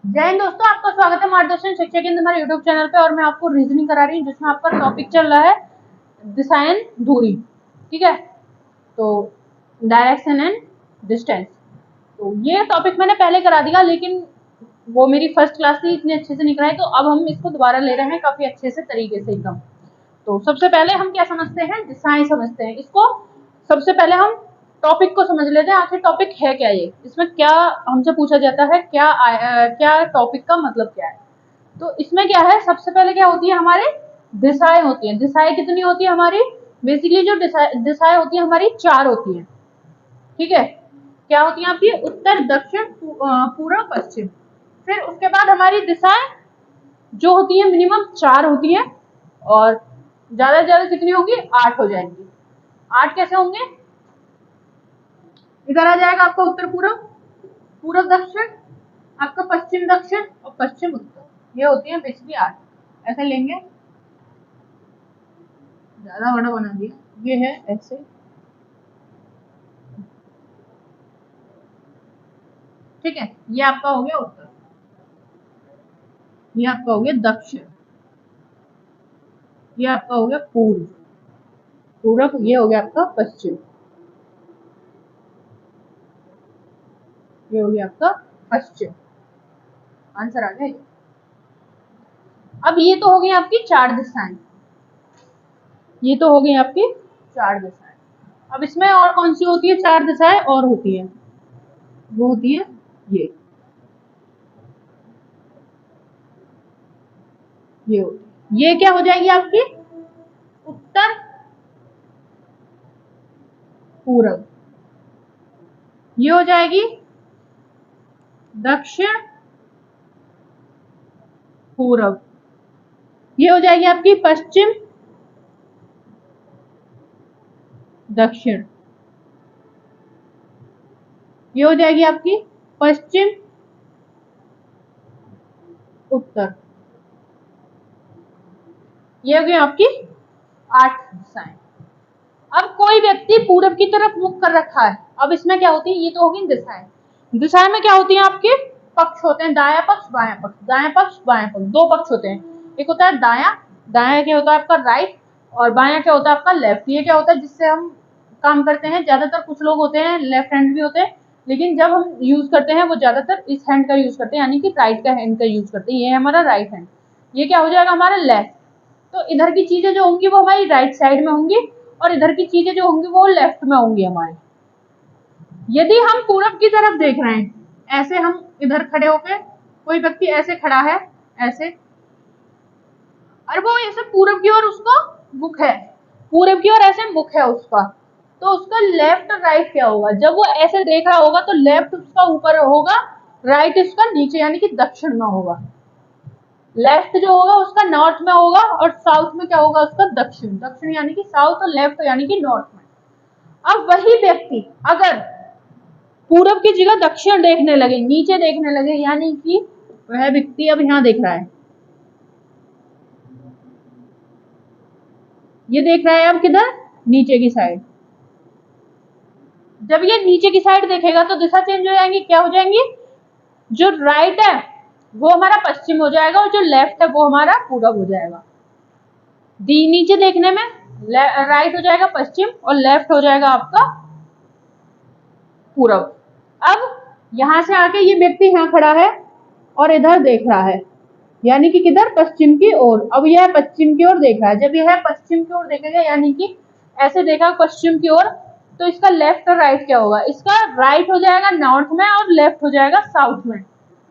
जय हिंद दोस्तों, आपका स्वागत है मार्गदर्शन शिक्षा केंद्र हमारे यूट्यूब चैनल पे। और मैं आपको रीजनिंग करा रही हूँ जिसमें आपका टॉपिक चल रहा है दिशाएं दूरी। ठीक है, तो डायरेक्शन एंड डिस्टेंस। तो ये टॉपिक मैंने पहले करा दिया, लेकिन वो मेरी फर्स्ट क्लास थी, इतने अच्छे से नहीं कराई, तो अब हम इसको दोबारा ले रहे हैं काफी अच्छे से तरीके से एकदम। तो सबसे पहले हम क्या समझते हैं, दिशाएं समझते हैं इसको। सबसे पहले हम टॉपिक को समझ लेते हैं, आखिर टॉपिक है क्या, ये इसमें क्या हमसे पूछा जाता है, क्या टॉपिक का मतलब क्या है। तो इसमें क्या है, सबसे पहले क्या होती है, हमारे दिशाएं होती हैं। दिशाएं कितनी होती है हमारी, बेसिकली जो दिशाएं होती है हमारी 4 होती हैं। ठीक है, क्या होती है आपकी, उत्तर दक्षिण पूर्व पश्चिम। फिर उसके बाद हमारी दिशाएं जो होती है मिनिमम 4 होती है, और ज्यादा से ज्यादा कितनी होंगी, 8 हो जाएंगी। 8 कैसे होंगे, इधर आ जाएगा आपका उत्तर पूर्व, पूर्व दक्षिण, आपका पश्चिम दक्षिण और पश्चिम उत्तर। ये होती है बेसिकली 8। ऐसे लेंगे, ज्यादा बड़ा बना दिया, ये है ऐसे। ठीक है, ये आपका हो गया उत्तर, ये आपका हो गया दक्षिण, ये आपका हो गया पूर्व, पूरब, ये हो गया आपका पश्चिम, ये हो गया आपका पश्चिम। आंसर आ गया। अब ये तो हो गई आपकी 4 दिशाएं, ये तो हो गई आपकी 4 दिशाएं। अब इसमें और कौन सी होती है 4 दिशाएं और होती है, वो होती है ये होती है, ये क्या हो जाएगी आपकी, उत्तर पूरब, ये हो जाएगी दक्षिण पूरब, ये हो जाएगी आपकी पश्चिम दक्षिण, ये हो जाएगी आपकी पश्चिम उत्तर। ये हो गई आपकी 8 दिशाएं। अब कोई व्यक्ति पूरब की तरफ मुख कर रखा है। अब इसमें क्या होती है, ये तो होगी दिशाएं। दिशाएं में क्या होती है, आपके पक्ष होते हैं, दाया पक्ष बाया पक्ष, दाया पक्ष बाया पक्ष, 2 पक्ष होते हैं। एक होता है दाया, दाया क्या होता है आपका राइट, और बाया क्या होता है आपका लेफ्ट। ये क्या होता है जिससे हम काम करते हैं, ज्यादातर कुछ लोग होते हैं लेफ्ट हैंड भी होते हैं, लेकिन जब हम यूज करते हैं वो ज्यादातर इस हैंड का यूज करते हैं, यानी कि राइट का हैंड का यूज करते हैं। ये हमारा राइट हैंड, ये क्या हो जाएगा हमारा लेफ्ट। तो इधर की चीजें जो होंगी वो हमारी राइट साइड में होंगी, और इधर की चीजें जो होंगी वो लेफ्ट में होंगी हमारे। यदि हम पूरब की तरफ देख रहे हैं, ऐसे हम इधर खड़े होके, कोई व्यक्ति ऐसे खड़ा है ऐसे, और वो ऐसे पूरब की ओर उसको मुख है, पूरब की ओर ऐसे मुख है उसका, तो उसका लेफ्ट और राइट क्या होगा, जब वो ऐसे देख रहा होगा तो लेफ्ट उसका ऊपर होगा, राइट उसका नीचे यानी कि दक्षिण में होगा। लेफ्ट जो होगा उसका नॉर्थ में होगा, और साउथ में क्या होगा उसका दक्षिण, दक्षिण यानी कि साउथ, और लेफ्ट यानी कि नॉर्थ में। अब वही व्यक्ति अगर पूरब की जगह दक्षिण देखने लगे, नीचे देखने लगे, यानी कि वह व्यक्ति अब यहाँ देख रहा है, ये देख रहा है अब किधर, नीचे की साइड। जब ये नीचे की साइड देखेगा तो दिशा चेंज हो जाएंगी, क्या हो जाएंगी, जो राइट है वो हमारा पश्चिम हो जाएगा, और जो लेफ्ट है वो हमारा पूरब हो जाएगा। नीचे देखने में राइट हो जाएगा पश्चिम, और लेफ्ट हो जाएगा आपका पूरब। अब यहां से आके ये व्यक्ति यहाँ खड़ा है और इधर देख रहा है, यानी कि किधर, पश्चिम की ओर। अब यह पश्चिम की ओर देख रहा है, जब यह पश्चिम की ओर देखेगा यानी कि ऐसे देखा पश्चिम की ओर, तो इसका लेफ्ट और राइट क्या होगा, इसका राइट हो जाएगा नॉर्थ में, और लेफ्ट हो जाएगा साउथ में।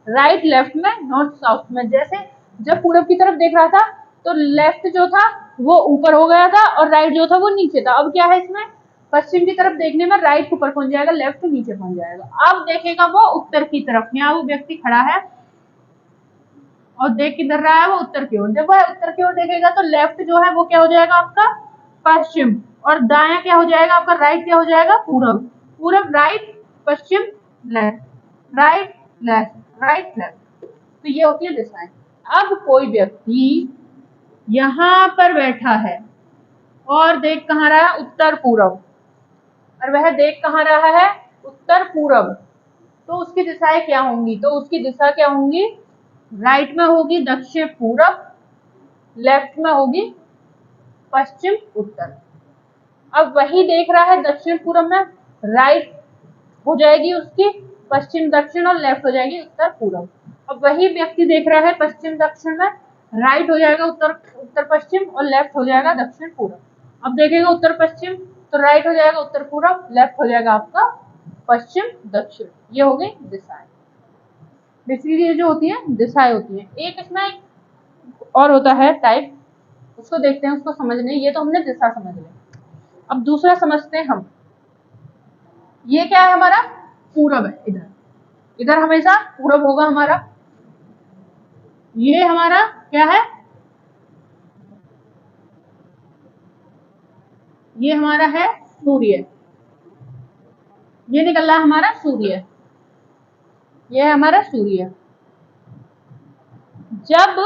राइट लेफ्ट में, नॉर्थ साउथ में। जैसे जब पूरब की तरफ देख रहा था तो लेफ्ट जो था वो ऊपर हो गया था, और राइट जो था वो नीचे था। अब क्या है इसमें, पश्चिम की तरफ देखने में राइट ऊपर पहुंच जाएगा, लेफ्ट नीचे पहुंच जाएगा। अब देखेगा वो उत्तर की तरफ, यहाँ वो व्यक्ति खड़ा है और देख किधर रहा है, वो उत्तर की ओर। जब वह उत्तर की ओर देखेगा तो लेफ्ट जो है वो क्या हो जाएगा आपका पश्चिम, और दाया क्या हो जाएगा आपका, राइट क्या हो जाएगा, पूरब। पूरब राइट, पश्चिम left, right left, right left. तो ये होती है दिशाएं। अब कोई व्यक्ति यहां पर बैठा है और देख कहाँ रहा है, उत्तर पूरब, और वह देख कहाँ रहा है, उत्तर पूरब। तो उसकी दिशाएं क्या होंगी, तो उसकी दिशा क्या होंगी, राइट में होगी दक्षिण पूरब, लेफ्ट में होगी पश्चिम उत्तर। अब वही देख रहा है दक्षिण पूरब में, राइट हो जाएगी उसकी पश्चिम दक्षिण और लेफ्ट हो जाएगी उत्तर पूरब। अब वही व्यक्ति देख रहा है पश्चिम दक्षिण में, राइट हो जाएगा उत्तर उत्तर पश्चिम और लेफ्ट हो जाएगा दक्षिण पूरब। अब देखेगा उत्तर पश्चिम तो राइट हो जाएगा उत्तर पूरब, लेफ्ट हो जाएगा आपका पश्चिम दक्षिण। ये हो गई दिशाएं। बेसिकली ये जो होती है दिशाएं होती है। एक इसमें और होता है टाइप, उसको देखते हैं, उसको समझने। ये तो हमने दिशा समझ ली, अब दूसरा समझते हैं हम। ये क्या है हमारा पूरब है, इधर इधर हमेशा पूरब होगा हमारा। ये हमारा क्या है, ये हमारा है सूर्य, ये निकल रहा है हमारा सूर्य, ये है हमारा सूर्य। जब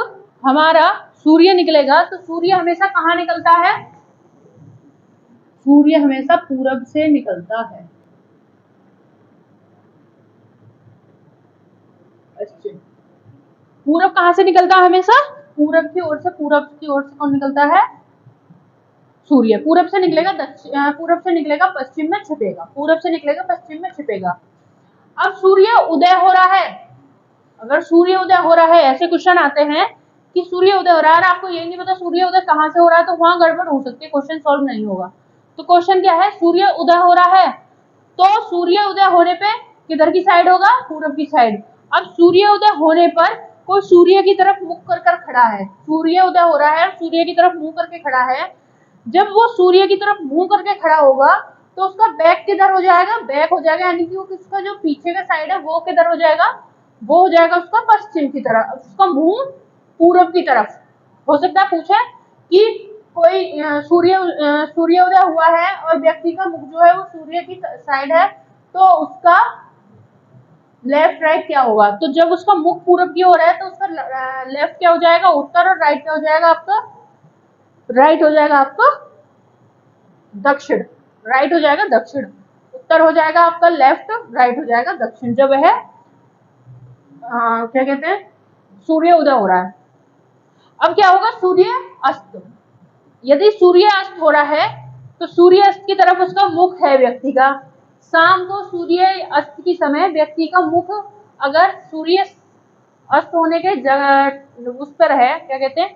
हमारा सूर्य निकलेगा तो सूर्य हमेशा कहाँ निकलता है, सूर्य हमेशा पूरब से निकलता है। पश्चिम पूरब कहाँ से निकलता है हमेशा, पूरब की ओर से। पूरब की ओर से कौन निकलता है, सूर्य। पूरब से निकलेगा दक्षिण, पूरब से निकलेगा पश्चिम में छिपेगा, पूरब से निकलेगा पश्चिम में छिपेगा। अब सूर्य उदय हो रहा है, अगर सूर्य उदय हो रहा है, ऐसे क्वेश्चन आते हैं कि सूर्य उदय हो रहा है, आपको ये नहीं पता सूर्य उदय कहाँ से हो रहा है, तो वहां गड़बड़ हो सकती है, क्वेश्चन सॉल्व नहीं होगा। तो क्वेश्चन क्या है, सूर्य उदय हो रहा है तो सूर्य उदय होने पे किधर की साइड होगा, पूरब की साइड। अब सूर्य उदय होने पर कोई सूर्य की तरफ मुख कर खड़ा है, सूर्य उदय हो रहा है, सूर्य की तरफ मुंह करके खड़ा है। जब वो सूर्य की तरफ मुंह करके खड़ा होगा तो उसका बैक किधर हो जाएगा, बैक हो जाएगा, यानी कि उसका जो पीछे का साइड है वो किधर हो जाएगा, वो हो जाएगा उसका पश्चिम की तरफ, उसका मुंह पूरब की तरफ। हो सकता है पूछे कि कोई सूर्योदय हुआ है और व्यक्ति का मुख जो है वो सूर्य की साइड है, तो उसका लेफ्ट राइट क्या होगा। तो जब उसका मुख पूरब की ओर है तो उसका लेफ्ट क्या हो जाएगा, उत्तर, और राइट क्या हो जाएगा आपका, राइट हो जाएगा आपका दक्षिण, राइट हो जाएगा दक्षिण। उत्तर हो जाएगा आपका लेफ्ट, राइट हो जाएगा दक्षिण। जब है क्या कहते हैं, सूर्य उदय हो रहा है। अब क्या होगा, सूर्य अस्त। यदि सूर्य अस्त हो रहा है तो सूर्य अस्त की तरफ उसका मुख है व्यक्ति का। शाम को सूर्य अस्त की समय व्यक्ति का मुख अगर सूर्य अस्त होने के जगह उस पर है, क्या कहते हैं,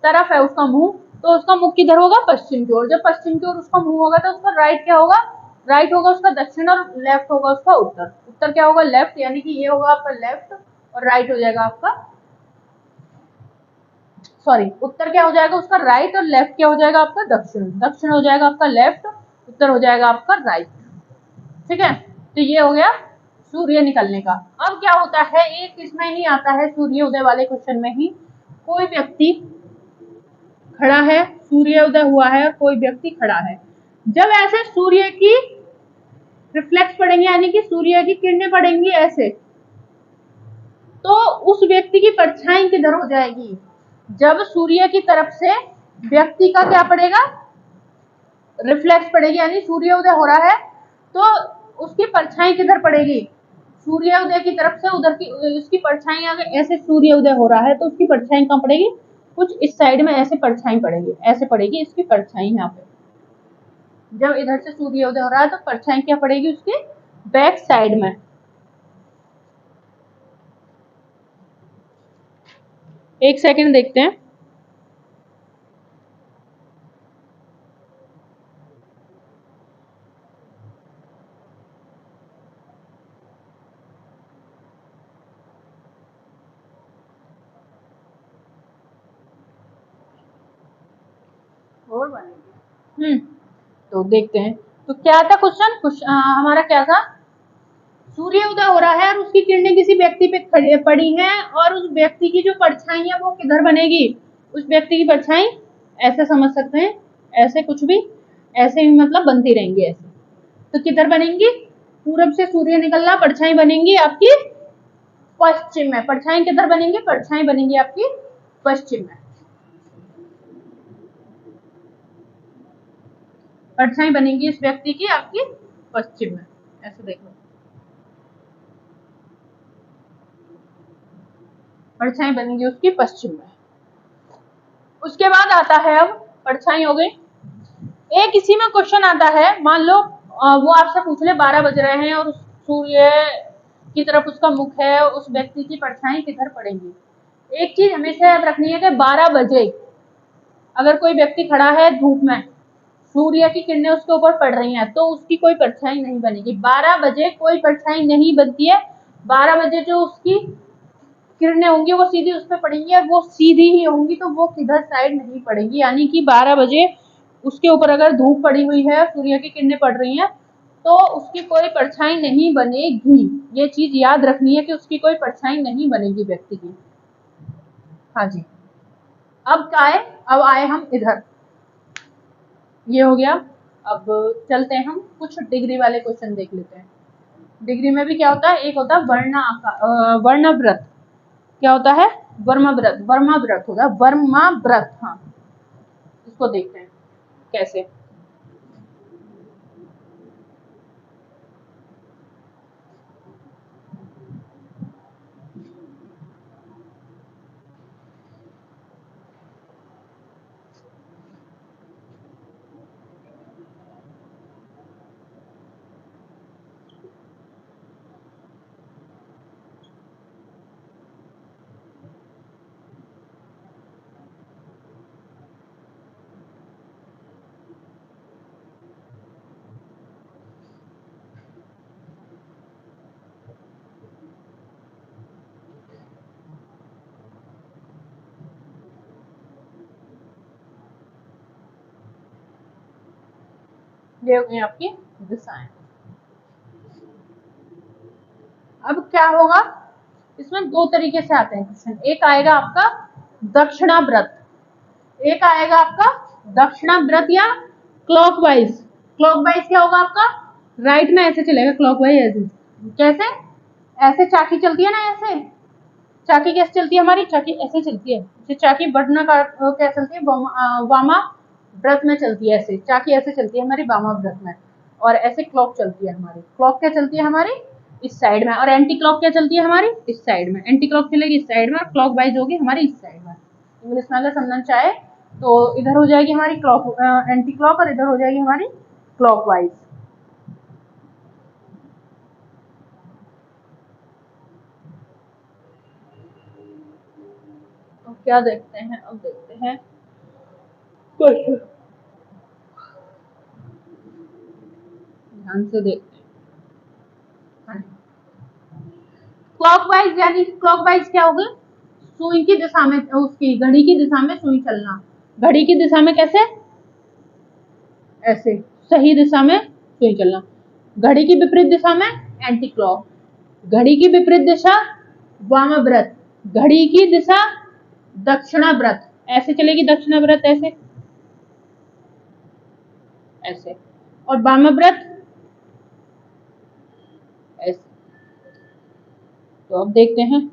तरफ है उसका मुंह, तो उसका मुख किधर होगा, पश्चिम की ओर। जब पश्चिम की ओर उसका मुंह होगा तो उसका राइट क्या होगा, राइट होगा उसका दक्षिण, और लेफ्ट होगा उसका उत्तर। उत्तर क्या होगा, लेफ्ट, यानी कि ये होगा आपका लेफ्ट और राइट हो जाएगा आपका, सॉरी, उत्तर क्या हो जाएगा उसका राइट और लेफ्ट क्या हो जाएगा आपका दक्षिण। दक्षिण हो जाएगा आपका लेफ्ट, उत्तर हो जाएगा आपका राइट। ठीक है, तो ये हो गया सूर्य निकलने का। अब क्या होता है, एक इसमें ही आता है सूर्य उदय वाले क्वेश्चन में ही, कोई व्यक्ति खड़ा है, सूर्य उदय हुआ है और कोई व्यक्ति खड़ा है। जब ऐसे सूर्य की रिफ्लेक्स पड़ेंगे, यानी कि सूर्य की किरणें पड़ेंगी ऐसे, तो उस व्यक्ति की परछाई किधर हो जाएगी। जब सूर्य की तरफ से व्यक्ति का क्या पड़ेगा, रिफ्लेक्स पड़ेगी, यानी सूर्य उदय हो रहा है तो उसकी परछाई किधर पड़ेगी, सूर्य उदय की तरफ से उधर की उसकी परछाई, अगर ऐसे सूर्य उदय हो रहा है तो उसकी परछाई कहाँ पड़ेगी, कुछ इस साइड में ऐसे परछाई पड़ेगी, ऐसे पड़ेगी इसकी परछाई यहाँ पे। जब इधर से सूर्य उदय हो रहा है तो परछाई क्या पड़ेगी उसके बैक साइड में। एक सेकंड देखते हैं। और बनेगी, तो देखते हैं। तो क्या था क्वेश्चन, हमारा क्या था, सूर्य उदय हो रहा है और उसकी किरणें किसी व्यक्ति पे पड़ी हैं और उस व्यक्ति की जो परछाई है वो किधर बनेगी, उस व्यक्ति की परछाई ऐसे समझ सकते हैं, ऐसे कुछ भी, ऐसे भी मतलब बनती रहेंगी ऐसे। तो किधर बनेंगी, पूरब से सूर्य निकल रहा, परछाई बनेंगी आपकी पश्चिम में। परछाई किधर बनेंगी, परछाई बनेंगी आपकी पश्चिम में, परछाई बनेंगी इस व्यक्ति की आपकी पश्चिम में। ऐसे देख लो, परछाई बनेगी उसकी पश्चिम में। उसके बाद आता है, अब परछाई हो गई। एक इसी में क्वेश्चन आता है, मान लो वो आपसे पूछ ले 12 बज रहे हैं और सूर्य की तरफ उसका मुख है, उस व्यक्ति की परछाई किधर पड़ेगी। एक चीज हमेशा याद रखनी है कि 12 बजे अगर कोई व्यक्ति खड़ा है धूप में, सूर्य की किरणें उसके ऊपर पड़ रही हैं, तो उसकी कोई परछाई नहीं बनेगी। 12 बजे कोई परछाई नहीं बनती है। 12 बजे जो उसकी किरणें होंगी वो सीधी उस पर पड़ेंगी, और वो सीधी ही होंगी, तो वो किधर साइड नहीं पड़ेंगी। यानी कि 12 बजे उसके ऊपर अगर धूप पड़ी हुई है, सूर्य की किरणें पड़ रही हैं, तो उसकी कोई परछाई नहीं बनेगी। ये चीज याद रखनी है कि उसकी कोई परछाई नहीं बनेगी व्यक्ति की। हाँ जी। अब क्या है, अब आए हम इधर, ये हो गया। अब चलते हैं हम कुछ डिग्री वाले क्वेश्चन देख लेते हैं। डिग्री में भी क्या होता है, एक होता है वर्णव्रत। क्या होता है, वर्माव्रत। वर्माव्रत होता है, वर्माव्रत। हाँ, इसको देखते हैं कैसे। ये हो गई आपकी दिशाएं। अब क्या होगा, इसमें दो तरीके से आते हैं क्वेश्चन। एक आएगा आपका दक्षिणाव्रत, एक आएगा आपका दक्षिणाव्रत या क्लॉकवाइज। क्लॉकवाइज क्या होगा आपका, राइट में ऐसे चलेगा, क्लॉकवाइज ऐसे। कैसे, ऐसे चाकी चलती है ना, ऐसे चाकी कैसे चलती है हमारी, चाकी ऐसे चलती है। जैसे चाकी बढ़ना का क्या चलती है, वामा व्रत में चलती है, ऐसे चाकी ऐसे चलती है हमारी वामा व्रत में। और ऐसे क्लॉक चलती है हमारी। क्लॉक क्या चलती है हमारी, इस साइड में। और एंटी क्लॉक क्या चलती है हमारी, इस साइड में। एंटी क्लॉक चलेगी इस साइड में, और क्लॉक वाइज होगी हमारी इस साइड में। इंग्लिश में अगर समझना चाहे तो इधर हो जाएगी हमारी क्लॉक एंटी क्लॉक, और इधर हो जाएगी हमारी क्लॉक वाइज। तो क्या देखते हैं, अब देखते हैं क्वेश्चन, ध्यान से देखते हैं। क्लॉकवाइज यानी क्लॉकवाइज क्या होगा, सुई की दिशा में, उसकी घड़ी की दिशा में सुई चलना। घड़ी की दिशा में कैसे, ऐसे सही दिशा में सुई चलना। घड़ी की विपरीत दिशा में एंटी क्लॉक। घड़ी की विपरीत दिशा वामाव्रत। घड़ी की दिशा दक्षिणाव्रत। ऐसे चलेगी दक्षिणाव्रत, ऐसे ऐसे। और वामाव्रत ऐसे। तो अब देखते हैं।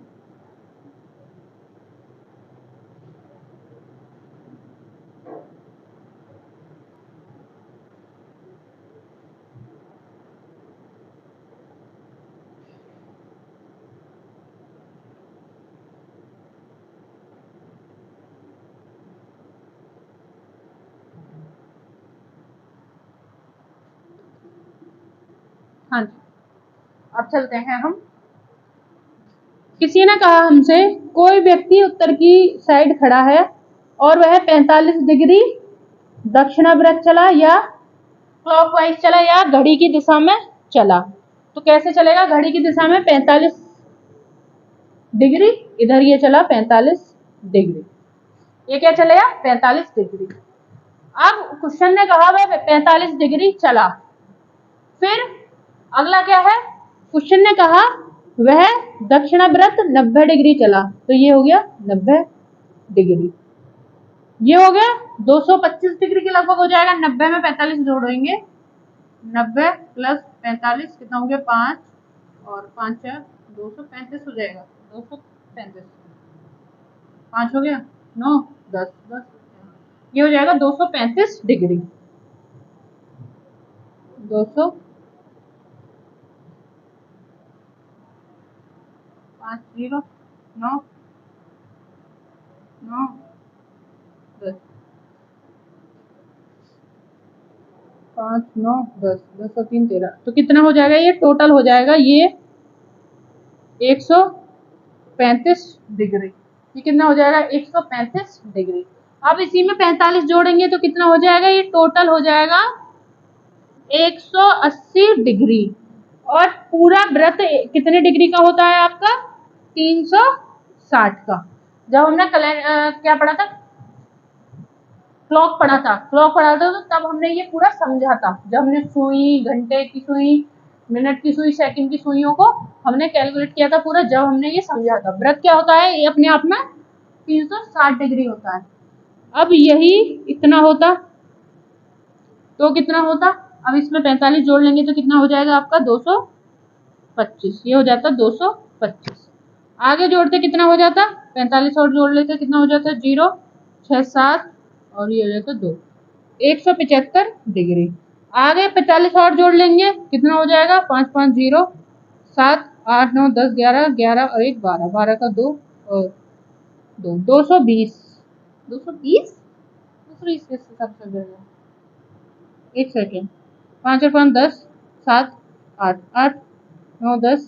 हाँ जी, अब चलते हैं हम। किसी ने कहा हमसे, कोई व्यक्ति उत्तर की साइड खड़ा है और वह 45 डिग्री दक्षिणाव्रत चला, या क्लॉकवाइज चला, या घड़ी की दिशा में चला। तो कैसे चलेगा, घड़ी की दिशा में 45 डिग्री, इधर ये चला 45 डिग्री, ये क्या चलेगा 45 डिग्री। अब क्वेश्चन ने कहा वह 45 डिग्री चला। फिर अगला क्या है, क्वेश्चन ने कहा वह दक्षिणाव्रत 90 डिग्री चला, तो ये हो गया 90 डिग्री। ये हो गया 225 डिग्री के लगभग हो जाएगा। 90 में 45 जोड़ेंगे, 90 प्लस 45 कितना हो गया, 5, और 5 है 235 हो जाएगा। 235, 5 हो गया 9, 10, 10, ये हो जाएगा 235 डिग्री। 200, 5, 0, 9, 9 10 5 9 10 10 और 3 13, तो कितना हो जाएगा? ये टोटल हो जाएगा ये 135 डिग्री। ये कितना हो जाएगा? 135 डिग्री। अब इसी में 45 जोड़ेंगे तो कितना हो जाएगा? ये टोटल हो जाएगा 180 डिग्री। और पूरा वृत्त कितने डिग्री का होता है आपका? 360 का। जब हमने क्या पढ़ा था? क्लॉक पढ़ा था तो तब हमने ये पूरा समझा था। जब हमने सुई, घंटे की सुई, मिनट की सुई, सेकंड की सुइयों को हमने कैलकुलेट किया था पूरा, जब हमने ये समझा था। वृत्त क्या होता है? ये अपने आप में 360 डिग्री होता है। अब यही इतना होता तो कितना होता? अब इसमें 45 जोड़ लेंगे तो कितना हो जाएगा आपका? 225। ये हो जाता 225। आगे जोड़ते कितना हो जाता? 45 और जोड़ लेते कितना हो जाता? 0 6 7 और ये हो जाता 2, 175 डिग्री। आगे 45 और जोड़ लेंगे कितना हो जाएगा? 5 5 0 7 8 9 10 11 11 और 1 12, 12 का 2 और 2 220। 220 दूसरी इसके हिसाब से जाएगा। एक सेकेंड। 5 और 5 10 7 8 8 9 10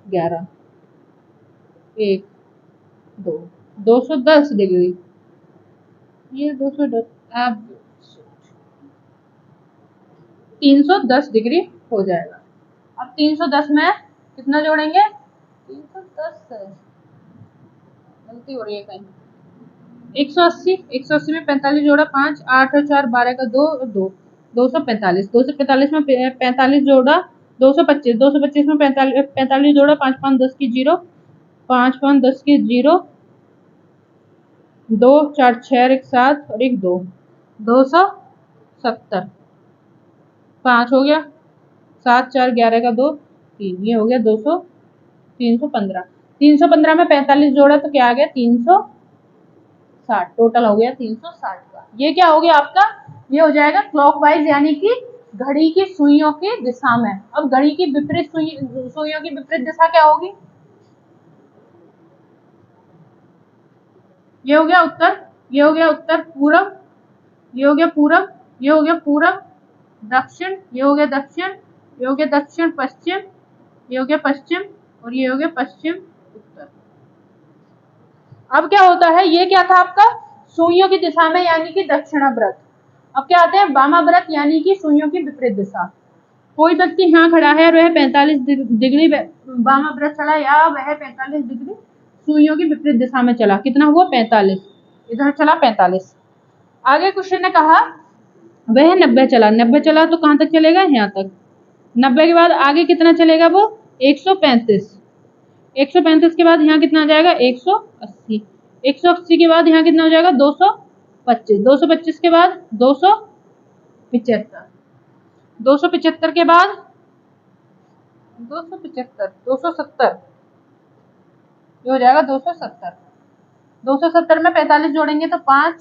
11 1 2 210 डिग्री। ये 210 आप 310 डिग्री हो जाएगा। अब 310 में कितना जोड़ेंगे? 310 गलती हो रही है कहीं। 180 180 में 45 जोड़ा 5 8 और 4 12 का 2 और 2 245 245 में 45 जोड़ा 225 225 में 45 जोड़ा 5 5 10 की 0 5 5 10 की 0 2 4 6 1 7 और 1 2 270। 5 हो गया, 7 4 11 का 2 3, ये हो गया 200 315। 315 में 45 जोड़ा तो क्या आ गया? 360। टोटल हो गया 360 का। ये क्या हो गया आपका? ये हो जाएगा क्लॉकवाइज, यानी कि घड़ी की सुइयों की दिशा में। अब घड़ी की विपरीत सुइयों की विपरीत दिशा क्या होगी? ये हो गया उत्तर, ये हो गया उत्तर पूरब, ये हो गया पूरब, ये हो गया पूरब दक्षिण, ये हो गया दक्षिण, ये हो गया दक्षिण पश्चिम, ये हो गया पश्चिम और ये हो गया पश्चिम उत्तर। अब क्या होता है? ये क्या था आपका? सुइयों की दिशा में, यानी कि दक्षिणाव्रत। अब क्या आते हैं? वामाव्रत, यानी कि सुइयों की विपरीत दिशा। कोई व्यक्ति यहाँ खड़ा है और वह 45 डिग्री वामाव्रत चला, या वह 45 डिग्री सुइयों की विपरीत दिशा में चला। कितना हुआ? 45। इधर चला 45। आगे क्वेश्चन ने कहा वह 90 चला। 90 चला तो कहां तक चलेगा? यहाँ तक। 90 के बाद आगे कितना चलेगा वो? 135। 135 के बाद यहाँ कितना आ जाएगा? 180। 180 के बाद यहाँ कितना हो जाएगा? 225। 225 के बाद 275। 275 के बाद 275 270, ये हो जाएगा 270। 270 में 45 जोड़ेंगे तो 5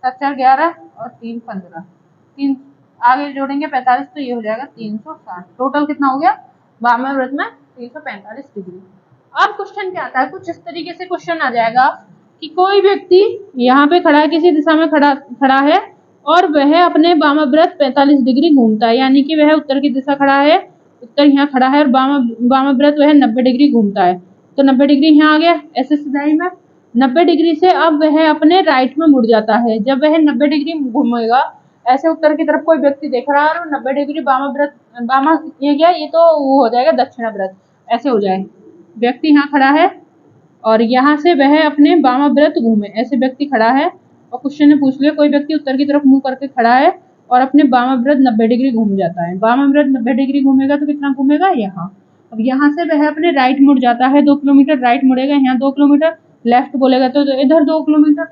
7 4 11 और 3 15, 3 आगे जोड़ेंगे 45 तो ये हो जाएगा 360। टोटल कितना हो गया वामाव्रत में? 345 डिग्री। अब क्वेश्चन क्या आता है? कुछ इस तरीके से क्वेश्चन आ जाएगा कि कोई व्यक्ति यहाँ पे खड़ा है, किसी दिशा में खड़ा है और वह अपने वामाव्रत 45 डिग्री घूमता है, यानी कि वह उत्तर की दिशा खड़ा है, उत्तर यहाँ खड़ा है और वामाव्रत वह 90 डिग्री घूमता है। तो 90 डिग्री यहाँ आ गया ऐसे सिधाई में। 90 डिग्री से अब वह अपने राइट में मुड़ जाता है। जब वह 90 डिग्री घूमेगा ऐसे उत्तर की तरफ, कोई व्यक्ति देख रहा है और 90 डिग्री वामाव्रत, ये क्या? ये तो वो हो जाएगा दक्षिणाव्रत, ऐसे हो जाए। व्यक्ति यहाँ खड़ा है और यहाँ से वह अपने वामाव्रत घूमे, ऐसे व्यक्ति खड़ा है और क्वेश्चन ने पूछ लिया कोई व्यक्ति उत्तर की तरफ मुंह करके खड़ा है और अपने वामाव्रत 90 डिग्री घूम जाता है। वामाव्रत 90 डिग्री घूमेगा तो कितना घूमेगा? यहाँ। अब यहाँ से वह अपने राइट मुड़ जाता है, 2 किलोमीटर राइट मुड़ेगा, यहाँ 2 किलोमीटर, लेफ्ट बोलेगा तो इधर 2 किलोमीटर।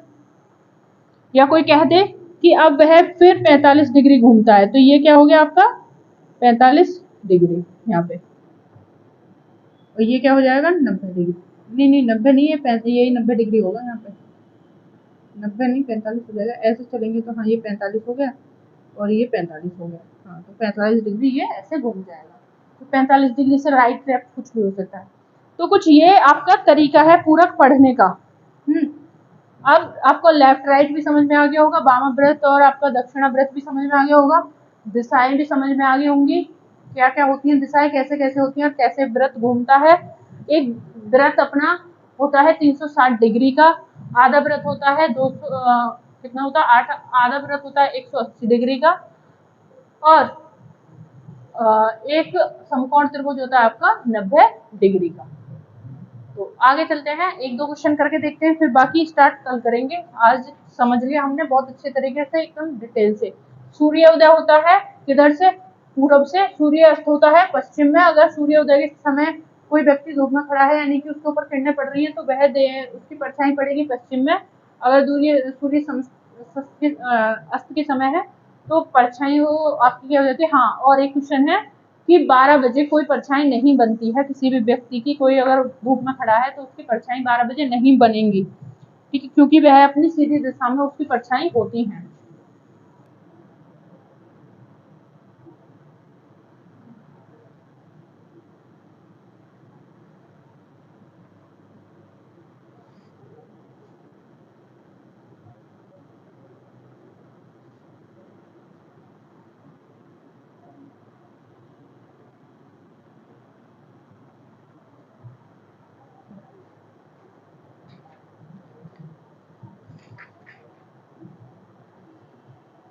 या कोई कह दे कि अब वह फिर 45 डिग्री घूमता है, तो ये क्या हो गया आपका? 45 डिग्री यहाँ पे। और ये क्या हो जाएगा? 90 डिग्री। नहीं 90 नहीं है, यही 90 डिग्री होगा यहाँ पे। 90 नहीं 45 हो जाएगा। ऐसे चलेंगे तो हाँ ये 45 हो गया और ये 45 हो गया। हाँ तो 45 डिग्री ये ऐसे घूम जाएगा। तो 45 डिग्री से राइट लेफ्ट कुछ भी हो सकता है। तो कुछ ये आपका तरीका है पूरक पढ़ने का। अब आपको लेफ्ट राइट भी समझ में आ गया होगा, वामाव्रत और आपका दक्षिणाव्रत भी समझ में आ गया होगा, दिशाएं भी समझ में आ गई होंगी, क्या क्या होती हैं दिशाएं, कैसे कैसे होती हैं और कैसे व्रत घूमता है। एक व्रत अपना होता है 360 डिग्री का, आधा व्रत होता है 200 कितना होता है 8, आधा व्रत होता है 180 डिग्री का, और एक समकोण त्रिभुज होता है आपका 90 डिग्री का। तो आगे चलते हैं, एक दो क्वेश्चन करके देखते हैं, फिर बाकी स्टार्ट कल करेंगे। आज समझ लिया हमने बहुत अच्छे तरीके से, एकदम डिटेल से। सूर्योदय होता है किधर से, पूरब से, सूर्य अस्त होता है पश्चिम में। अगर सूर्योदय के समय कोई व्यक्ति धूप में खड़ा है, यानी कि उसके ऊपर किरणें पड़ रही है, तो वह उसकी परछाई पड़ेगी पश्चिम में। अगर सूर्य अस्त के समय है तो परछाई वो आपकी क्या हो जाती है। हाँ, और एक क्वेश्चन है कि 12 बजे कोई परछाई नहीं बनती है किसी भी व्यक्ति की, कोई अगर धूप में खड़ा है तो उसकी परछाई 12 बजे नहीं बनेंगी, ठीक है, क्योंकि वह अपनी सीधी दिशा में उसकी परछाई होती है।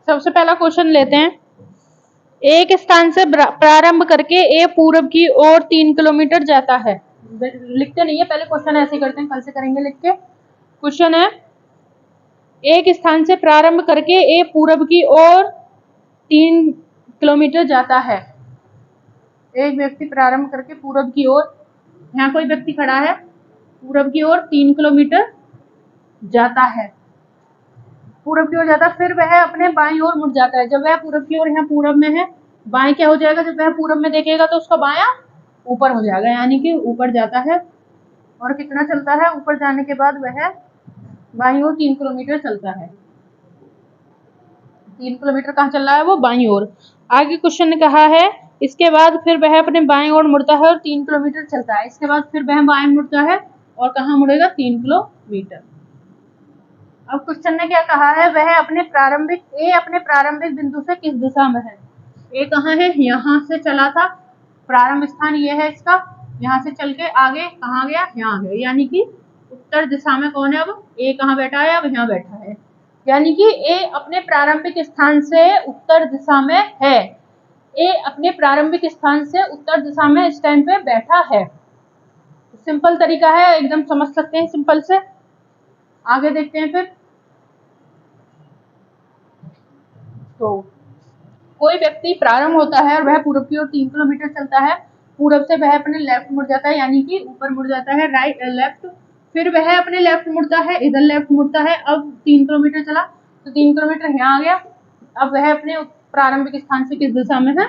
सबसे पहला क्वेश्चन लेते हैं। एक स्थान से प्रारंभ करके ए पूरब की ओर 3 किलोमीटर जाता है। लिखते नहीं है, पहले क्वेश्चन ऐसे करते हैं, कल से करेंगे लिख के। क्वेश्चन है, एक स्थान से प्रारंभ करके ए पूरब की ओर 3 किलोमीटर जाता है। एक व्यक्ति प्रारंभ करके पूरब की ओर, यहाँ कोई व्यक्ति खड़ा है, पूरब की ओर 3 किलोमीटर जाता है, पूरब की ओर जाता है, फिर वह अपने बाईं ओर मुड़ जाता है। जब वह पूरब की ओर, यहाँ पूरब में है, बाएं क्या हो जाएगा, जब वह पूरब में देखेगा तो उसका बायां ऊपर हो जाएगा, यानी कि ऊपर जाता है। और कितना चलता है, ऊपर जाने के बाद वह बाईं ओर 3 किलोमीटर चलता है। 3 किलोमीटर कहाँ चल रहा है, वो बाईं ओर। आगे क्वेश्चन ने कहा है, इसके बाद फिर वह अपने बाएं ओर मुड़ता है और 3 किलोमीटर चलता है। इसके बाद फिर वह बाएं मुड़ता है और कहाँ मुड़ेगा, 3 किलोमीटर। अब क्वेश्चन ने क्या कहा है, वह अपने प्रारंभिक बिंदु से किस दिशा में है। ए कहाँ है, यहाँ से चला था, प्रारंभ स्थान ये है इसका, यहाँ से चल के आगे कहाँ गया, यहाँ गया, यानी कि उत्तर दिशा में कौन है। अब ए कहाँ बैठा है, अब यहाँ बैठा है, यानी कि ए अपने प्रारंभिक स्थान से उत्तर दिशा में है। ए अपने प्रारंभिक स्थान से उत्तर दिशा में इस टाइम पे बैठा है। सिंपल तरीका है, एकदम समझ सकते हैं सिंपल से। आगे देखते हैं फिर। तो कोई व्यक्ति प्रारंभ होता है और वह पूरब की ओर 3 किलोमीटर चलता है, पूरब से वह अपने लेफ्ट मुड़ जाता है, यानी कि ऊपर मुड़ जाता है, राइट लेफ्ट, फिर वह अपने लेफ्ट मुड़ता है, इधर लेफ्ट मुड़ता है। अब 3 किलोमीटर चला तो 3 किलोमीटर यहाँ आ गया। अब वह अपने प्रारंभिक स्थान से किस दिशा में है,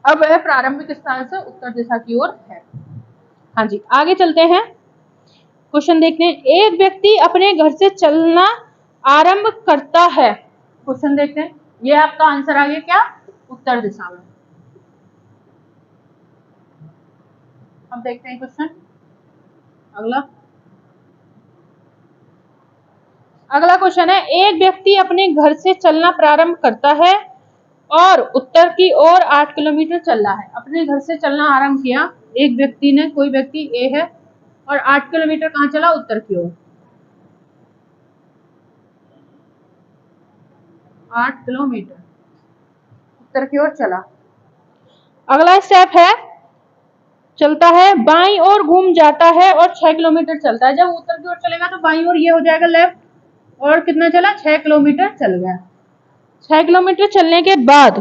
अब वह प्रारंभिक स्थान से उत्तर दिशा की ओर है। हाँ जी, आगे चलते हैं, क्वेश्चन देखते हैं। एक व्यक्ति अपने घर से चलना आरंभ करता है, क्वेश्चन देखते हैं। ये आपका आंसर आ गया क्या, उत्तर दिशा में। अब देखते हैं क्वेश्चन अगला। अगला क्वेश्चन है, एक व्यक्ति अपने घर से चलना प्रारंभ करता है और उत्तर की ओर 8 किलोमीटर चल रहा है। अपने घर से चलना आरंभ किया एक व्यक्ति ने, कोई व्यक्ति ए है, और 8 किलोमीटर कहाँ चला, उत्तर की ओर। 8 किलोमीटर उत्तर की ओर चला। अगला स्टेप है, चलता है, बाईं ओर घूम जाता है और 6 किलोमीटर चलता है। जब उत्तर की ओर चलेगा तो बाईं ओर ये हो जाएगा लेफ्ट, और कितना चला, 6 किलोमीटर चल गया। 6 किलोमीटर चलने के बाद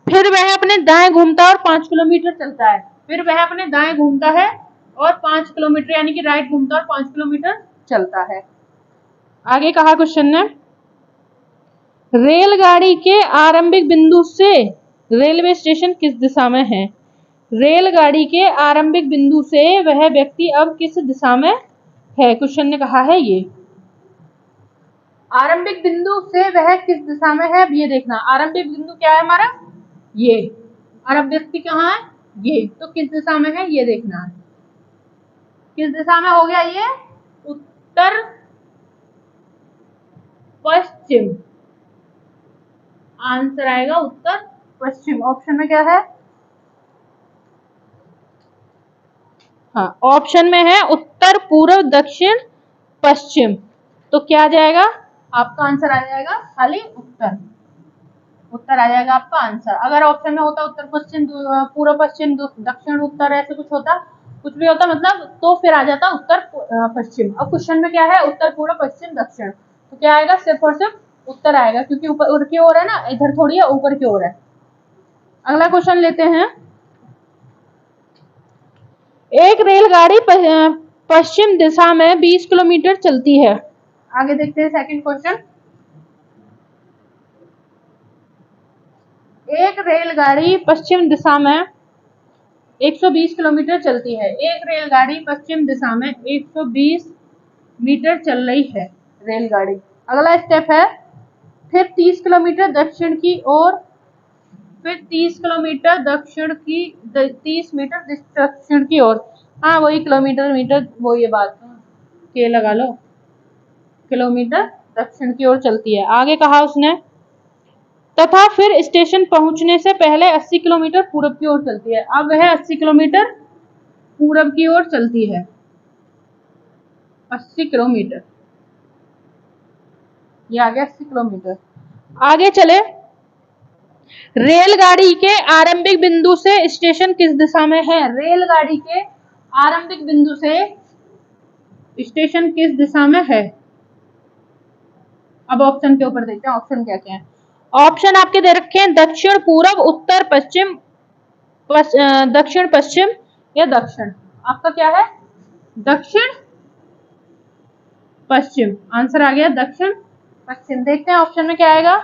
फिर वह अपने दाएं घूमता है और 5 किलोमीटर चलता है। फिर वह अपने दाएं घूमता है और 5 किलोमीटर, यानी कि राइट घूमता है और 5 किलोमीटर चलता है। आगे कहा क्वेश्चन ने, रेलगाड़ी के आरंभिक बिंदु से रेलवे स्टेशन किस दिशा में है। रेलगाड़ी के आरंभिक बिंदु से वह व्यक्ति अब किस दिशा में है, क्वेश्चन ने कहा है ये। आरंभिक बिंदु से वह किस दिशा में है, ये देखना। आरंभिक बिंदु क्या है हमारा, ये, और अब व्यक्ति कहाँ है, ये, तो किस दिशा में है ये देखना है। किस दिशा में हो गया ये, उत्तर पश्चिम। आंसर आएगा उत्तर पश्चिम। ऑप्शन में क्या है? हाँ, ऑप्शन में है उत्तर, पूर्व, दक्षिण, पश्चिम। तो क्या आ जाएगा? आपका आंसर आ जाएगा खाली उत्तर। उत्तर आ जाएगा आपका आंसर। अगर ऑप्शन में होता उत्तर पश्चिम, पूर्व पश्चिम, दक्षिण उत्तर, ऐसे कुछ होता, कुछ भी होता मतलब, तो फिर आ जाता उत्तर पश्चिम। अब क्वेश्चन में क्या है? उत्तर, पूर्व, पश्चिम, दक्षिण। तो क्या आएगा? सिर्फ और सिर्फ उत्तर आएगा, क्योंकि ऊपर की ओर है ना, इधर थोड़ी है, ऊपर की ओर है। अगला क्वेश्चन लेते हैं। एक रेलगाड़ी पश्चिम दिशा में 20 किलोमीटर चलती है। आगे देखते हैं सेकंड क्वेश्चन। एक रेलगाड़ी पश्चिम दिशा में 120 किलोमीटर चलती है। एक रेलगाड़ी पश्चिम दिशा में 120 मीटर चल रही है रेलगाड़ी। अगला स्टेप है, फिर 30 किलोमीटर दक्षिण की ओर, फिर 30 किलोमीटर दक्षिण की, 30 मीटर दक्षिण की ओर। हाँ, वही किलोमीटर मीटर, वो ये बात के लगा लो, किलोमीटर दक्षिण की ओर चलती है। आगे कहा उसने, तथा फिर स्टेशन पहुंचने से पहले 80 किलोमीटर पूरब की ओर चलती है। अब वह 80 किलोमीटर पूरब की ओर चलती है। 80 किलोमीटर, ये आ गया 80 किलोमीटर। आगे चले, रेलगाड़ी के आरंभिक बिंदु से स्टेशन किस दिशा में है? रेलगाड़ी के आरंभिक बिंदु से स्टेशन किस दिशा में है? अब ऑप्शन के ऊपर देखते हैं, ऑप्शन क्या क्या है। ऑप्शन आपके दे रखे हैं दक्षिण, पूरब, उत्तर, पश्चिम, दक्षिण पश्चिम या दक्षिण। आपका क्या है? दक्षिण पश्चिम। आंसर आ गया दक्षिण पश्चिम। देखते हैं ऑप्शन में क्या आएगा।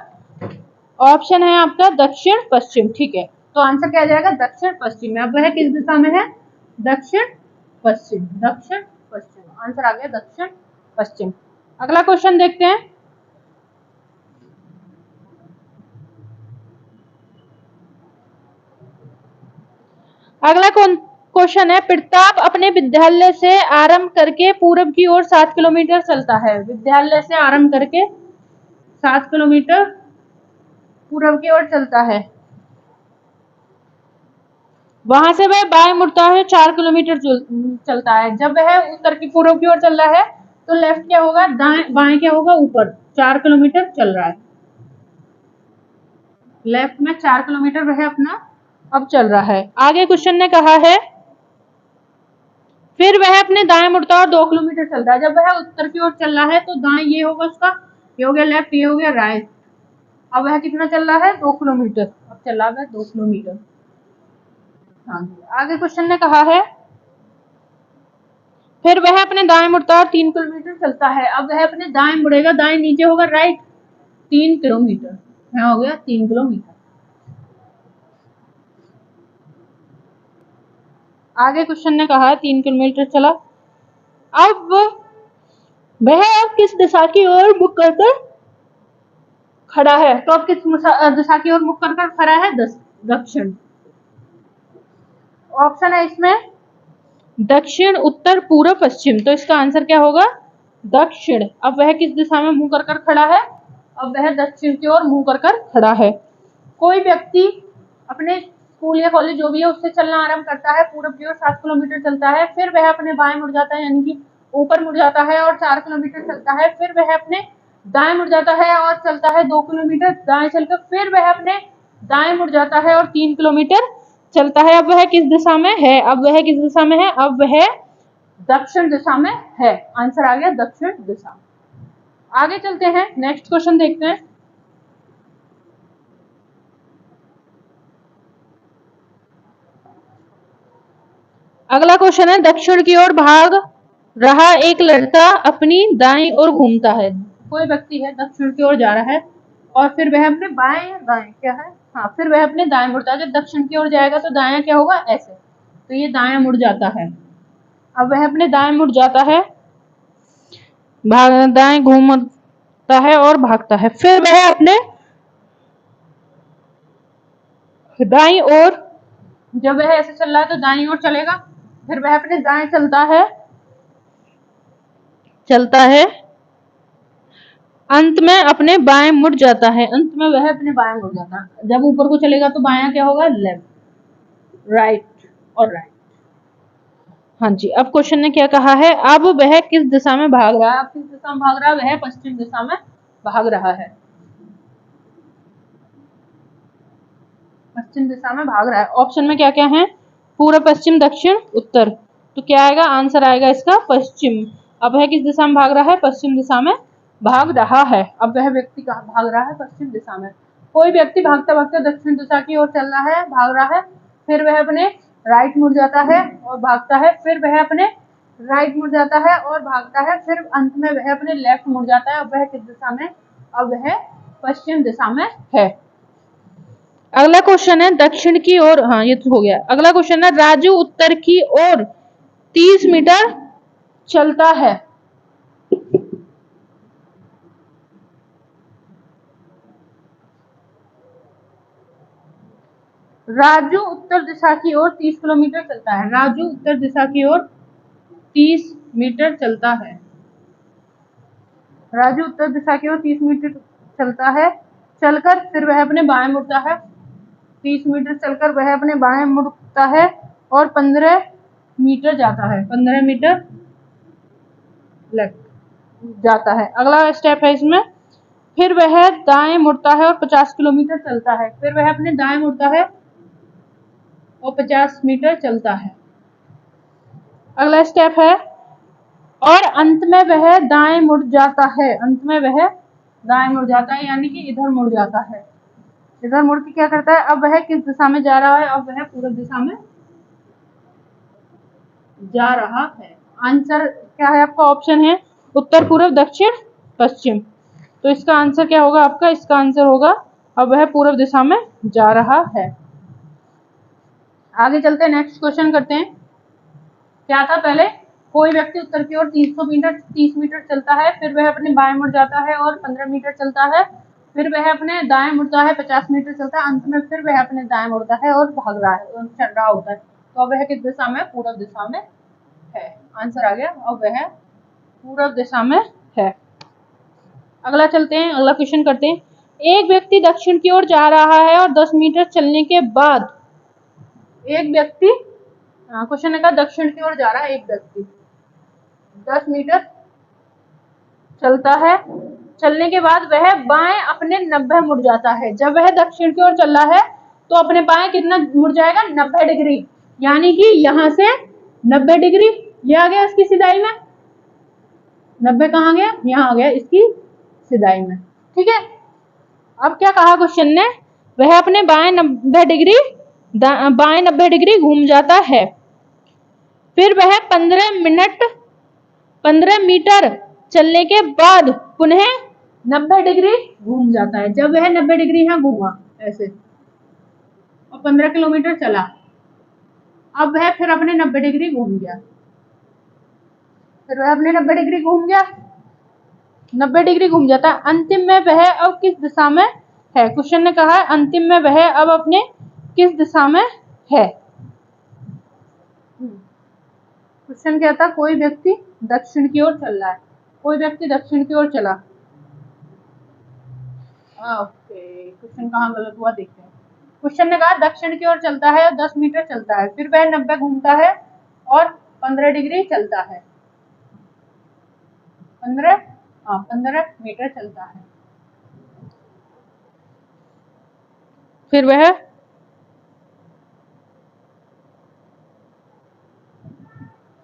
ऑप्शन है आपका दक्षिण पश्चिम। ठीक है, तो आंसर क्या आ जाएगा? दक्षिण पश्चिम में। अब वह किस दिशा में है? दक्षिण पश्चिम। दक्षिण पश्चिम, आंसर आ गया दक्षिण पश्चिम। अगला क्वेश्चन देखते हैं। अगला क्वेश्चन है, प्रताप अपने विद्यालय से आरंभ करके पूरब की ओर 7 किलोमीटर चलता है। विद्यालय से आरंभ करके 7 किलोमीटर पूरब की ओर चलता है। वहां से वह बाएं मुड़ता है, 4 किलोमीटर चलता है। जब वह उत्तर की पूर्व की ओर चल रहा है तो लेफ्ट क्या होगा? दाएं, बाएं क्या होगा? ऊपर। 4 किलोमीटर चल रहा है, लेफ्ट में 4 किलोमीटर वह अपना अब चल रहा है। आगे क्वेश्चन ने कहा है, फिर वह अपने दाएं मुड़ता है और 2 किलोमीटर चलता है। जब वह उत्तर की ओर चल रहा है तो दाएं ये होगा उसका, ये हो गया लेफ्ट, ये हो गया राइट। अब वह कितना चल रहा है? 2 किलोमीटर। अब चल रहा है 2 किलोमीटर। हाँ, आगे क्वेश्चन ने कहा है, फिर वह अपने दाएं मुड़ता है और 3 किलोमीटर चलता है। अब वह अपने दाएं मुड़ेगा, दाएं नीचे होगा राइट, 3 किलोमीटर। यहाँ हो गया 3 किलोमीटर। आगे क्वेश्चन ने कहा 3 किलोमीटर चला। अब वह किस दिशा की ओर मुख करकर खड़ा है? तो अब किस दिशा की ओर मुख करकर खड़ा है? दक्षिण। ऑप्शन है इसमें दक्षिण, उत्तर, पूर्व, पश्चिम। तो इसका आंसर क्या होगा? दक्षिण। अब वह किस दिशा में मुंह कर खड़ा है? अब वह दक्षिण की ओर मुंह कर खड़ा है। कोई व्यक्ति अपने स्कूल या कॉलेज जो भी है उससे चलना आरंभ करता है, पूरब की ओर 7 किलोमीटर चलता है, फिर वह अपने बाएं मुड़ जाता है, यानी कि ऊपर मुड़ जाता है और 4 किलोमीटर चलता है। फिर वह अपने दाएं मुड़ जाता है और चलता है 2 किलोमीटर दाएं चलकर, फिर वह अपने दाएं मुड़ जाता है और 3 किलोमीटर चलता है। अब वह किस दिशा में है? अब वह किस दिशा में है? अब वह दक्षिण दिशा में है। आंसर आ गया दक्षिण दिशा। आगे चलते हैं, नेक्स्ट क्वेश्चन देखते हैं। अगला क्वेश्चन है, दक्षिण की ओर भाग रहा एक लड़का अपनी दाईं ओर घूमता है। कोई व्यक्ति है दक्षिण की ओर जा रहा है और फिर वह अपने बाएं या दाएं क्या है, हाँ, फिर वह अपने दाएं मुड़ता है। जब दक्षिण की ओर जाएगा तो दायां क्या होगा? ऐसे, तो ये दायां मुड़ जाता है। अब वह अपने दाएं मुड़ जाता है, दाएं घूमता है और भागता है। फिर वह अपने दाईं ओर, जब वह ऐसे चल रहा है तो दाईं ओर चलेगा, फिर वह अपने दाएं चलता है अंत में अपने बाएं मुड़ जाता है, अंत में वह अपने बाएं मुड़ जाता है। जब ऊपर को चलेगा तो बायां क्या होगा, लेफ्ट, राइट और राइट। हाँ जी, अब क्वेश्चन ने क्या कहा है, अब वह किस दिशा में भाग रहा है, अब किस दिशा में भाग रहा है, वह पश्चिम दिशा में भाग रहा है, पश्चिम दिशा में भाग रहा है। ऑप्शन में क्या क्या है, पूर्व, पश्चिम, दक्षिण, उत्तर। तो क्या आएगा, आंसर आएगा इसका पश्चिम। अब वह किस दिशा में भाग रहा है, पश्चिम दिशा में भाग रहा है। अब वह व्यक्ति कहाँ भाग रहा है, पश्चिम दिशा में। कोई व्यक्ति भागते भागते दक्षिण दिशा की ओर चल रहा है, भाग रहा है, फिर वह अपने राइट मुड़ जाता है और भागता है, फिर वह अपने राइट मुड़ जाता है और भागता है, फिर अंत में वह अपने लेफ्ट मुड़ जाता है। अब वह किस दिशा में, अब वह पश्चिम दिशा में है। अगला क्वेश्चन है दक्षिण की ओर, हाँ ये तो हो गया। अगला क्वेश्चन है राजू उत्तर की ओर 30 मीटर चलता है। राजू उत्तर दिशा की ओर 30 किलोमीटर चलता है, राजू उत्तर दिशा की ओर 30 मीटर चलता है, राजू उत्तर दिशा की ओर 30 मीटर चलता है, चलकर फिर वह अपने बाएं मुड़ता है, 30 मीटर चलकर वह अपने बाएं मुड़ता है और 15 मीटर जाता है, 15 मीटर लेफ्ट जाता है। अगला स्टेप है इसमें, फिर वह दाएं मुड़ता है और 50 किलोमीटर चलता है, फिर वह अपने दाएं मुड़ता है और 50 मीटर चलता है। अगला स्टेप है, और अंत में वह दाएं मुड़ जाता है, अंत में वह दाएं मुड़ जाता है, यानी कि इधर मुड़ जाता है। इधर मुड़ के क्या करता है, अब वह किस दिशा में जा रहा है, अब वह पूर्व दिशा में जा रहा है। आंसर क्या है आपका, ऑप्शन है उत्तर, पूर्व, दक्षिण, पश्चिम। तो इसका आंसर क्या होगा आपका, इसका आंसर होगा अब वह पूर्व दिशा में जा रहा है। आगे चलते हैं, नेक्स्ट क्वेश्चन करते हैं। क्या था पहले, कोई व्यक्ति उत्तर की ओर 30 मीटर चलता है, फिर वह अपने बाएं मुड़ जाता है और 15 मीटर चलता है, फिर वह अपने दाएं मुड़ता है, 50 मीटर चलता है, अंत में फिर वह अपने दाएं मुड़ता है और भाग रहा है, चल रहा होता है। तो अब वह किस दिशा में, पूर्व दिशा में है। आंसर आ गया, अब वह पूर्व दिशा में है। अगला चलते हैं, अगला क्वेश्चन करते हैं। एक व्यक्ति दक्षिण की ओर जा रहा है और 10 मीटर चलने के बाद, एक व्यक्ति, क्वेश्चन ने कहा दक्षिण की ओर जा रहा है एक व्यक्ति, 10 मीटर चलता है, चलने के बाद वह बाएं अपने 90 मुड़ जाता है। जब वह दक्षिण की ओर चल रहा है तो अपने बाएं कितना मुड़ जाएगा, 90 डिग्री, यानी कि यहां से 90 डिग्री ये आ गया इसकी सिधाई में, 90 कहाँ गया, यहाँ आ गया इसकी सिधाई में। ठीक है, अब क्या कहा क्वेश्चन ने, वह अपने बाएं 90 डिग्री, बाएं 90 डिग्री घूम जाता है, फिर वह 15 मीटर चलने के बाद पुनः 90 डिग्री घूम जाता है। जब वह 90 डिग्री यहाँ घूमा ऐसे और 15 किलोमीटर चला, अब वह फिर अपने 90 डिग्री घूम गया, फिर वह अपने 90 डिग्री घूम गया, 90 डिग्री घूम जाता है। अंतिम में वह अब किस दिशा में है, क्वेश्चन ने कहा अंतिम में वह अब अपने किस दिशा में है। क्वेश्चन क्या था, कोई व्यक्ति दक्षिण की ओर चल रहा है, कोई व्यक्ति दक्षिण की ओर चला। ओके, क्वेश्चन कहाँ गलत हुआ देखते हैं। क्वेश्चन ने कहा दक्षिण की ओर चलता है, 10 मीटर चलता है, फिर वह 90 घूमता है और 15 डिग्री चलता है, 15 मीटर चलता है, फिर वह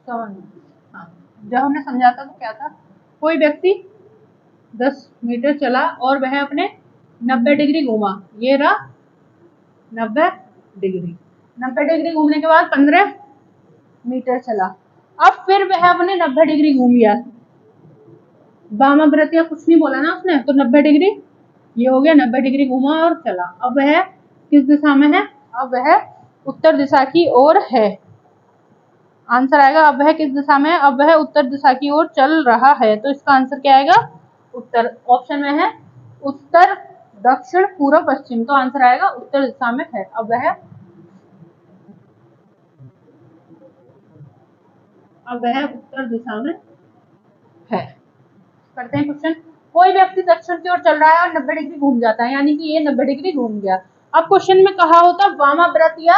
जब हमने समझा था तो क्या था, कोई व्यक्ति 10 मीटर चला और वह अपने 90 डिग्री घूमा, ये रहा 90 डिग्री, 90 डिग्री घूमने के बाद 15 मीटर चला, अब फिर वह अपने 90 डिग्री घूम गया, वामाव्रत या कुछ नहीं बोला ना उसने, तो 90 डिग्री ये हो गया, 90 डिग्री घूमा और चला। अब वह किस दिशा में है, अब वह उत्तर दिशा की ओर है। आंसर आएगा, अब वह किस दिशा में है, अब वह उत्तर दिशा की ओर चल रहा है। तो इसका आंसर क्या आएगा, उत्तर। ऑप्शन में है उत्तर, दक्षिण, पूर्व, पश्चिम, तो आंसर आएगा उत्तर दिशा में है। अब वह उत्तर दिशा में है। करते हैं क्वेश्चन, कोई व्यक्ति दक्षिण की ओर चल रहा है और 90 डिग्री घूम जाता है, यानी कि ये 90 डिग्री घूम गया। अब क्वेश्चन में कहा होता वामाव्रत या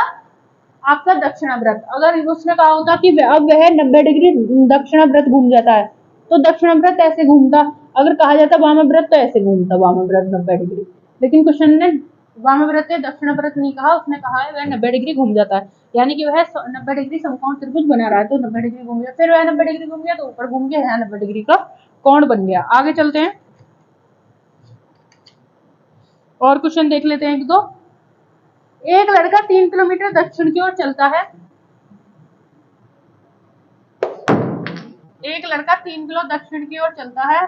आपका दक्षिणाव्रत। अगर उसने कहा होता कि अब वह 90 डिग्री दक्षिणाव्रत घूम जाता है तो दक्षिणाव्रत ऐसे घूमता, अगर कहा जाता वामाव्रत तो ऐसे घूमता, वामाव्रत 90 डिग्री। लेकिन क्वेश्चन ने वामाव्रत या दक्षिणाव्रत नहीं कहा, उसने कहा है वह 90 डिग्री घूम जाता है, यानी कि वह 90 डिग्री समकोण त्रिभुज बना रहा है, तो 90 डिग्री घूम गया, फिर वह 90 डिग्री घूम गया तो ऊपर घूम गया, 90 डिग्री का कोण बन गया। आगे चलते हैं और क्वेश्चन देख लेते हैं एक दो। एक लड़का 3 किलोमीटर दक्षिण की ओर चलता है। एक लड़का 3 किलो दक्षिण की ओर चलता है।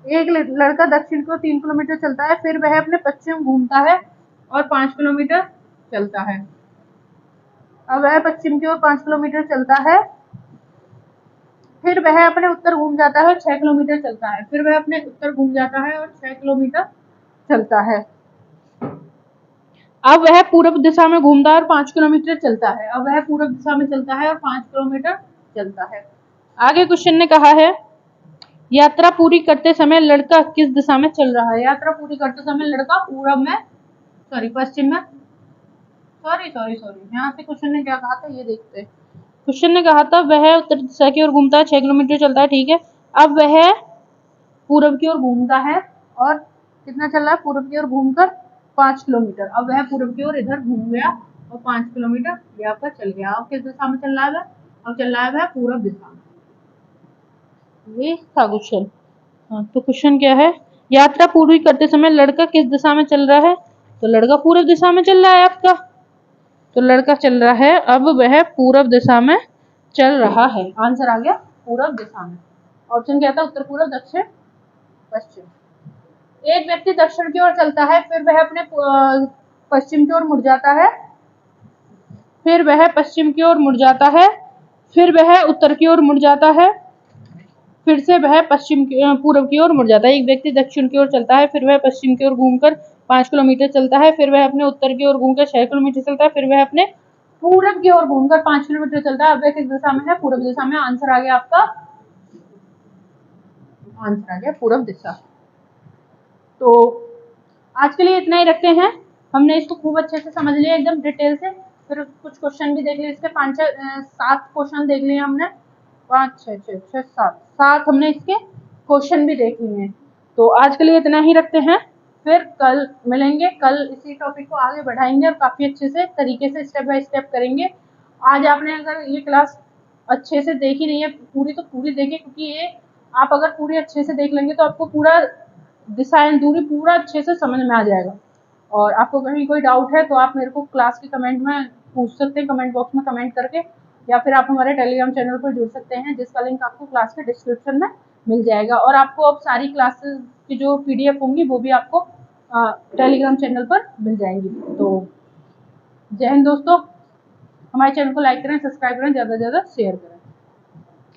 एक लड़का दक्षिण की ओर 3 किलोमीटर चलता है, फिर वह अपने पश्चिम घूमता है और 5 किलोमीटर चलता है। अब वह पश्चिम की ओर 5 किलोमीटर चलता है, फिर वह अपने उत्तर घूम जाता है और 6 किलोमीटर चलता है, फिर वह अपने उत्तर घूम जाता है और 6 किलोमीटर चलता है। अब वह पूर्व दिशा में घूमता है और 5 किलोमीटर चलता है। अब वह पूर्व दिशा में चलता है और 5 किलोमीटर चलता है। आगे क्वेश्चन ने कहा है यात्रा पूरी करते समय लड़का किस दिशा में चल रहा है। यात्रा पूरी करते समय लड़का पूर्व में पश्चिम में सॉरी यहाँ से क्वेश्चन ने क्या कहा था ये देखते हैं। क्वेश्चन ने कहा था वह उत्तर दिशा की ओर घूमता है, 6 किलोमीटर चलता है, ठीक है। अब वह पूर्व की ओर घूमता है और कितना चल रहा है, पूर्व की ओर घूमकर 5 किलोमीटर। अब वह पूर्व की ओर इधर घूम गया और 5 किलोमीटर यहाँ पर चल गया। अब किस दिशा में चल रहा है, अब चल रहा है वह पूर्व दिशा में। ये था क्वेश्चन। हाँ, तो क्वेश्चन क्या है, यात्रा पूरी करते समय लड़का किस दिशा में चल रहा है, तो लड़का पूर्व दिशा में चल रहा है आपका, तो लड़का चल रहा है, अब वह पूर्व दिशा में चल रहा है। आंसर आ गया पूर्व दिशा में। ऑप्शन क्या था, उत्तर पूर्व दक्षिण पश्चिम। एक व्यक्ति दक्षिण की ओर चलता है, फिर वह अपने पश्चिम की ओर मुड़ जाता है, फिर वह पश्चिम की ओर मुड़ जाता है, फिर वह उत्तर की ओर मुड़ जाता है, फिर से वह पूर्व की ओर मुड़ जाता है। एक व्यक्ति दक्षिण की ओर चलता है, फिर वह पश्चिम की ओर घूमकर 5 किलोमीटर चलता है, फिर वह अपने उत्तर की ओर घूमकर 6 किलोमीटर चलता है, फिर वह अपने पूर्व की ओर घूमकर 5 किलोमीटर चलता है। अब वह किस दिशा में है, पूर्व दिशा में। आंसर आ गया आपका, आंसर आ गया पूर्व दिशा। तो आज के लिए इतना ही रखते हैं। हमने इसको खूब अच्छे से समझ लिया एकदम डिटेल से, फिर कुछ क्वेश्चन भी देख लिए, इसके 7 क्वेश्चन देख लिए हमने, 5 6 6 7 हमने इसके क्वेश्चन भी देख लिए हैं। तो आज के लिए इतना ही रखते हैं, फिर कल मिलेंगे। कल इसी टॉपिक को आगे बढ़ाएंगे और काफी अच्छे से तरीके से स्टेप बाय स्टेप करेंगे। आज आपने अगर ये क्लास अच्छे से देखी नहीं है पूरी, तो पूरी देखिए, क्योंकि ये आप अगर पूरी अच्छे से देख लेंगे तो आपको पूरा दिशा दूरी पूरा अच्छे से समझ में आ जाएगा। और आपको कहीं कोई डाउट है तो आप मेरे को क्लास के कमेंट में पूछ सकते हैं, कमेंट बॉक्स में कमेंट करके, या फिर आप हमारे टेलीग्राम चैनल पर जुड़ सकते हैं, जिसका लिंक आपको क्लास के डिस्क्रिप्शन में मिल जाएगा। और आपको अब सारी क्लासेस की जो PDF होंगी वो भी आपको टेलीग्राम चैनल पर मिल जाएंगी। तो जय हिंद दोस्तों, हमारे चैनल को लाइक करें, सब्सक्राइब करें, ज़्यादा से ज़्यादा शेयर करें।